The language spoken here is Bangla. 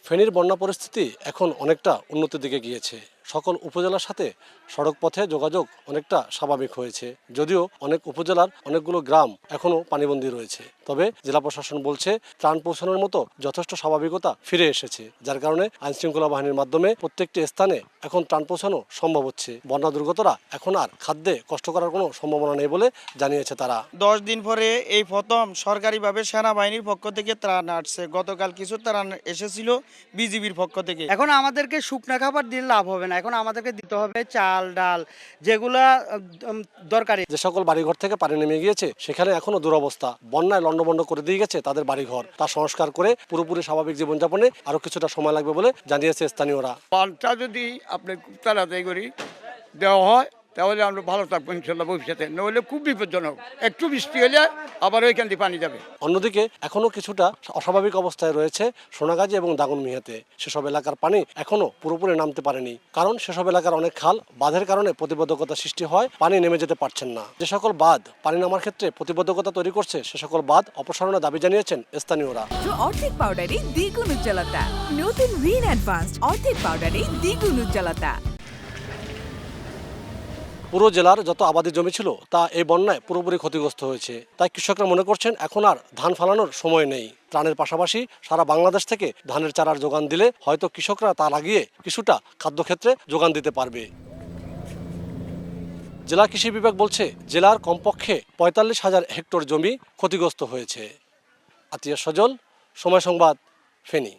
ফেনীর বন্যা পরিস্থিতি এখন অনেকটা উন্নতির দিকে গিয়েছে। সকল উপজেলার সাথে সড়ক পথে যোগাযোগ অনেকটা স্বাভাবিক হয়েছে, যদিও অনেক উপজেলার অনেকগুলো গ্রাম এখনও পানিবন্দী রয়েছে। তবে জেলা প্রশাসন বলছে ত্রাণ পৌঁছানোর মতো যথেষ্ট স্বাভাবিকতা ফিরে এসেছে, যার কারণে আইনশৃঙ্খলা বাহিনীর মাধ্যমে প্রত্যেকটি স্থানে এখন ত্রাণ পৌঁছানো সম্ভব হচ্ছে। বন্যা দুর্গতরা এখন আর খাদ্যে কষ্ট করার কোনো সম্ভাবনা নেই বলে জানিয়েছে তারা। 10 দিন পরে এই প্রথম সরকারিভাবে সেনাবাহিনীর পক্ষ থেকে ত্রাণ আসছে। গতকাল কিছু ত্রাণ এসেছিল বিজিবির পক্ষ থেকে। এখন আমাদেরকে শুকনা খাবার দিলে লাভ হবে না, এখন আমাদেরকে দিতে হবে চাল ডাল, যেগুলা দরকারি। যে সকল বাড়িঘর থেকে পানি নেমে গিয়েছে সেখানে এখনো দুরবস্থা, বন্যায় লন্ডভন্ড করে দিয়ে গেছে তাদের বাড়িঘর। তা সংস্কার করে পুরোপুরি স্বাভাবিক জীবনযাপনে আরো কিছুটা সময় লাগবে বলে জানিয়েছে স্থানীয়রা। পানটা যদি আপনি খুব তাড়াতাড়ি করে দেওয়া হয় তাহলে আমরা ভালো থাকবো ইনশাল্লাহ ভবিষ্যতে, নইলে খুব বিপজ্জনক। একটু বৃষ্টি হলে আবার ওইখান দিয়ে পানি যাবে। অন্যদিকে এখনো কিছুটা অস্বাভাবিক অবস্থায় রয়েছে সোনাগাজী এবং দাগনমিয়াতে। সেসব এলাকার পানি এখনো পুরোপুরি নামতে পারেনি, কারণ সেসব এলাকার অনেক খাল বাঁধের কারণে প্রতিবন্ধকতা সৃষ্টি হয়, পানি নেমে যেতে পারছেন না। যে সকল বাঁধ পানি নামার ক্ষেত্রে প্রতিবন্ধকতা তৈরি করছে সে সকল বাঁধ অপসারণের দাবি জানিয়েছেন স্থানীয়রা। অর্ধেক পাউডারে দ্বিগুণ উজ্জ্বলতা, নতুন রিন অ্যাডভান্সড অর্ধেক পাউডারে দ্বিগুণ উজ্জ্বলতা। পুরো জেলার যত আবাদি জমি ছিল তা এই বন্যায় পুরোপুরি ক্ষতিগ্রস্ত হয়েছে। তাই কৃষকরা মনে করছেন এখন আর ধান ফালানোর সময় নেই। ত্রাণের পাশাপাশি সারা বাংলাদেশ থেকে ধানের চারার যোগান দিলে হয়তো কৃষকরা তা লাগিয়ে কিছুটা খাদ্যক্ষেত্রে যোগান দিতে পারবে। জেলা কৃষি বিভাগ বলছে জেলার কমপক্ষে ৪৫,০০০ হেক্টর জমি ক্ষতিগ্রস্ত হয়েছে। আতিয়া সজল, সময় সংবাদ, ফেনী।